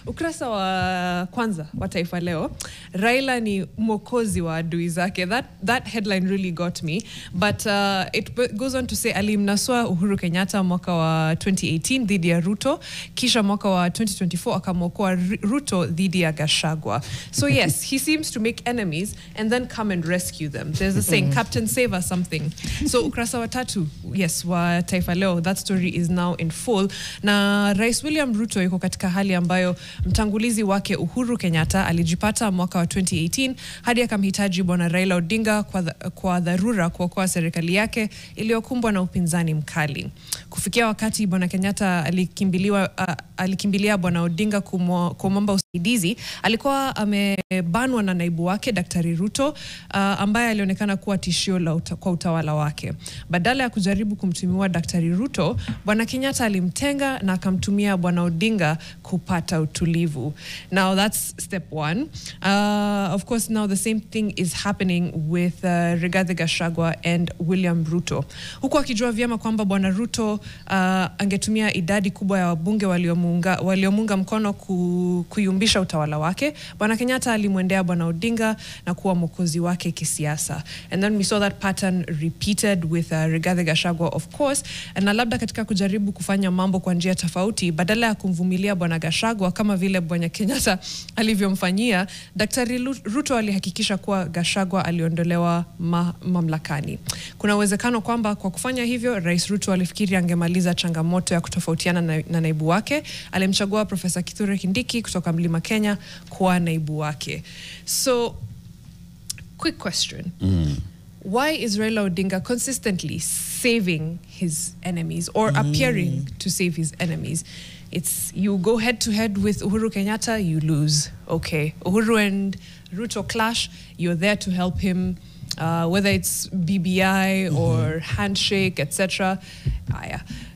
Ukurasa wa kwanza wa Taifa Leo, Raila ni mwokozi wa adui zake. That headline really got me, but it goes on to say alimnasua Uhuru Kenyatta mwaka wa 2018 dhidi ya Ruto, kisha mwaka wa 2024 akamwokoa Ruto dhidi ya Gachagua. So yes, he seems to make enemies and then come and rescue them. There's a saying, Captain save us something. So ukurasa wa tatu, yes, wa Taifa Leo, that story is now in full. Na Rais William Ruto yuko katika hali ambayo mtangulizi wake Uhuru Kenyatta alijipata mwaka wa 2018 hadi akamhitaji bwana Raila Odinga kwa dharura kuokoa serikali yake iliyokumbwa na upinzani mkali. Kufikia wakati bwana Kenyatta alikimbilia bwana Odinga kumwomba usaidizi, alikuwa amebanwa na naibu wake Daktari Ruto, ambaye alionekana kuwa tishio kwa utawala wake. Badala ya kujaribu kumtimua Daktari Ruto, bwana Kenyatta alimtenga na akamtumia bwana Odinga kupata utulivu. Now that's step one. Of course, now the same thing is happening with Rigathi Gachagua and William Ruto. Huku akijua vyema kwamba bwana Ruto angetumia idadi kubwa ya wabunge waliomunga mkono kuyumbisha utawala wake, bwana Kenyatta alimwendea bwana Odinga na kuwa mwokozi wake kisiasa. And then we saw that pattern repeated with Rigathi Gachagua, of course. Na labda katika kujaribu kufanya mambo kwa njia tofauti, badala ya kumvumilia bwana Gachagua kama vile bwana Kenyatta alivyomfanyia, Daktari Ruto alihakikisha kuwa Gachagua aliondolewa mamlakani. Kuna uwezekano kwamba kwa kufanya hivyo, Rais Ruto alifikiri angemaliza changamoto ya kutofautiana na naibu wake. Alimchagua Profesa Kithure Kindiki kutoka Mlima Kenya kuwa naibu wake. So, quick question. Why is Raila Odinga consistently saving his enemies or appearing to save his enemies? It's you go head to head with Uhuru Kenyatta, you lose. Okay. Uhuru and Ruto clash, you're there to help him, whether it's BBI or handshake, etc.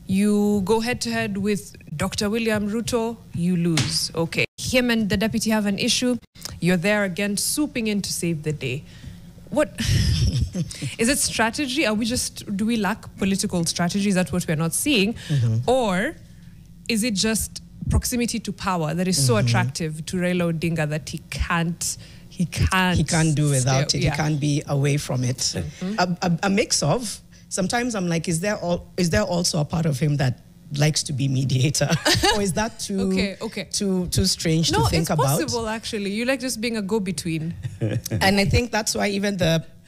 You go head to head with Dr. William Ruto, you lose. Okay. Him and the deputy have an issue, you're there again swooping in to save the day. What is it strategy? Do we lack political strategy? Is that what we're not seeing? Or is it just proximity to power that is so attractive to Raila Odinga that he can't do without it. Yeah. He can't be away from it. A mix of. Sometimes I'm like, is there also a part of him that likes to be mediator, or is that too strange to think about? No, it's possible actually. You like just being a go-between. And I think that's why even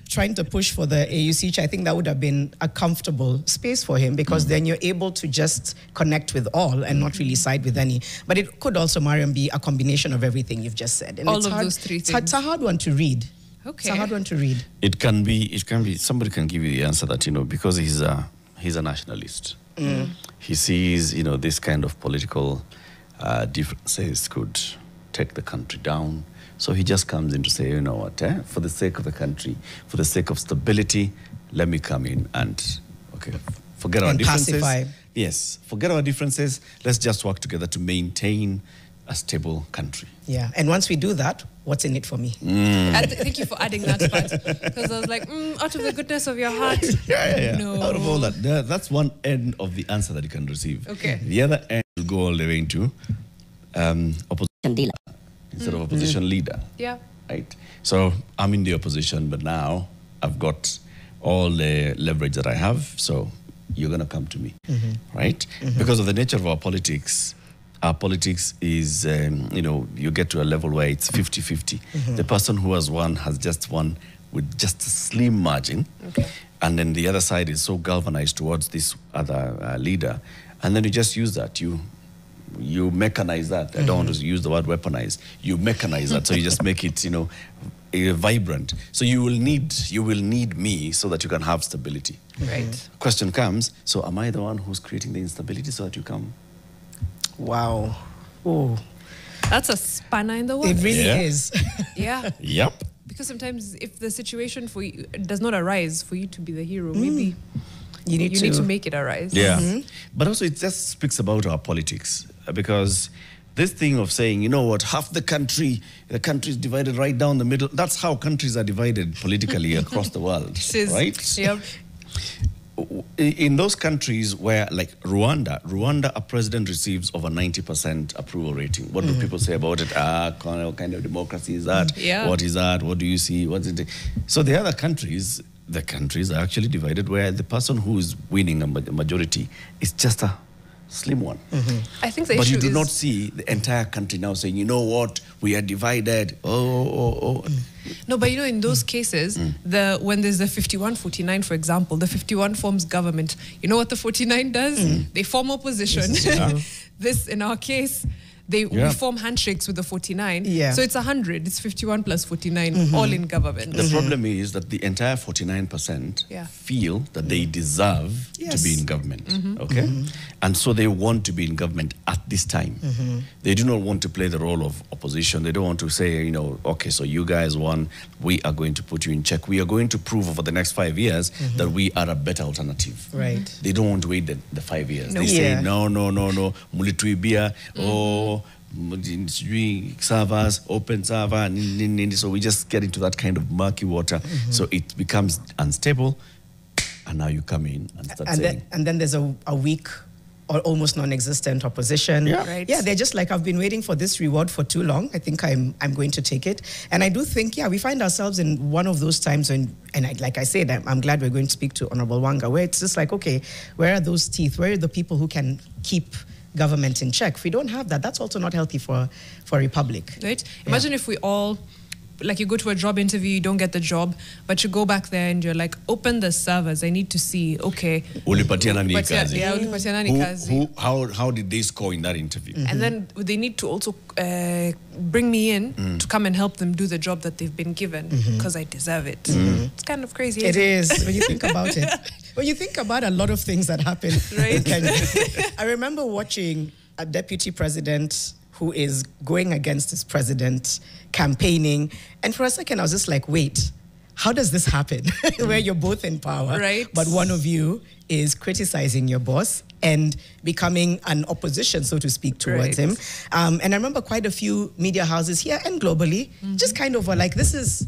trying to push for the AU seat, I think that would have been a comfortable space for him, because then you're able to just connect with all and not really side with any. But it could also, Mariam, be a combination of everything you've just said. And all of those three things. It's a hard one to read. Okay. It's a hard one to read. It can be, somebody can give you the answer that, because he's a nationalist. He sees, this kind of political differences could take the country down. So he just comes in to say, you know what, for the sake of the country, for the sake of stability, let me come in and, forget our differences. Pacify. Yes, forget our differences. Let's just work together to maintain a stable country. Yeah, and once we do that, what's in it for me? Thank you for adding that part, because I was like, out of the goodness of your heart. Yeah. No. Out of all that, that's one end of the answer that you can receive. Okay. The other end will go all the way into opposition leader instead of opposition leader. Yeah. Right. So I'm in the opposition, but now I've got all the leverage that I have. So you're going to come to me, right? Because of the nature of our politics is, you get to a level where it's 50-50. The person who has won has just won with just a slim margin. Okay. And then the other side is so galvanized towards this other leader. And then you just use that. You mechanize that. I don't want to use the word weaponize. You mechanize that. So you just make it, vibrant. So you will need me so that you can have stability. Right. Question comes, so am I the one who's creating the instability so that you come? Wow. Oh. That's a spanner in the works. It really is. Yeah. Yep. Because sometimes if the situation for you does not arise for you to be the hero, maybe you need to make it arise. Yeah. But also it just speaks about our politics, because this thing of saying, you know what, half the country is divided right down the middle. That's how countries are divided politically across the world, right? Yep. in those countries where, like Rwanda, a president receives over 90% approval rating. What do people say about it? Kind of democracy is that? Yeah. What is that? What do you see? What's it? So the other countries, the countries are actually divided where the person who is winning a majority is just a slim one. I think the but issue you do is not see the entire country now saying, you know what, we are divided. No, but in those cases, when there's the 51-49, for example, the 51 forms government. You know what the 49 does? They form opposition. This, in our case, we form handshakes with the 49. Yeah. So it's 100. It's 51 plus 49, all in government. The problem is that the entire 49% feel that they deserve to be in government. Okay? And so they want to be in government at this time. They do not want to play the role of opposition. They don't want to say, okay, so you guys won. We are going to put you in check. We are going to prove over the next 5 years that we are a better alternative. Right. They don't want to wait the 5 years. No. They say, no. Mulituibia, servers, open server, so we just get into that kind of murky water. So it becomes unstable, and now you come in and start saying. And then there's a weak or almost non-existent opposition. Yeah. Right. Yeah, they're just like, I've been waiting for this reward for too long. I think I'm going to take it. And I do think, we find ourselves in one of those times when, like I said, I'm glad we're going to speak to Honorable Wanga, where it's just like, okay, where are those teeth? Where are the people who can keep government in check? If we don't have that, that's also not healthy for a republic. Right? Imagine if we all, like, you go to a job interview, you don't get the job, but you go back there and you're like, open the servers. I need to see, okay. Ulipatia nani kazi? Ulipatia nani kazi. How did they score in that interview? And then they need to also bring me in to come and help them do the job that they've been given because I deserve it. It's kind of crazy. It is, when you think about it. When you think about a lot of things that happen in Kenya. I remember watching a deputy president who is going against his president, campaigning. And for a second, I was just like, wait, how does this happen? Where you're both in power, right? But one of you is criticizing your boss and becoming an opposition, so to speak, towards him. And I remember quite a few media houses here and globally just kind of were like, this is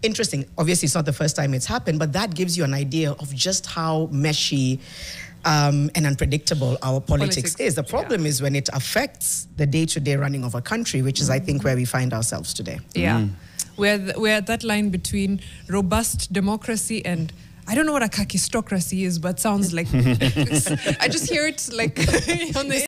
interesting. Obviously, it's not the first time it's happened, but that gives you an idea of just how meshy and unpredictable our politics is. The problem is when it affects the day-to-day running of a country, which is, I think, where we find ourselves today. Yeah. We're at that line between robust democracy and, I don't know what a kakistocracy is, but sounds like, I just hear it like on the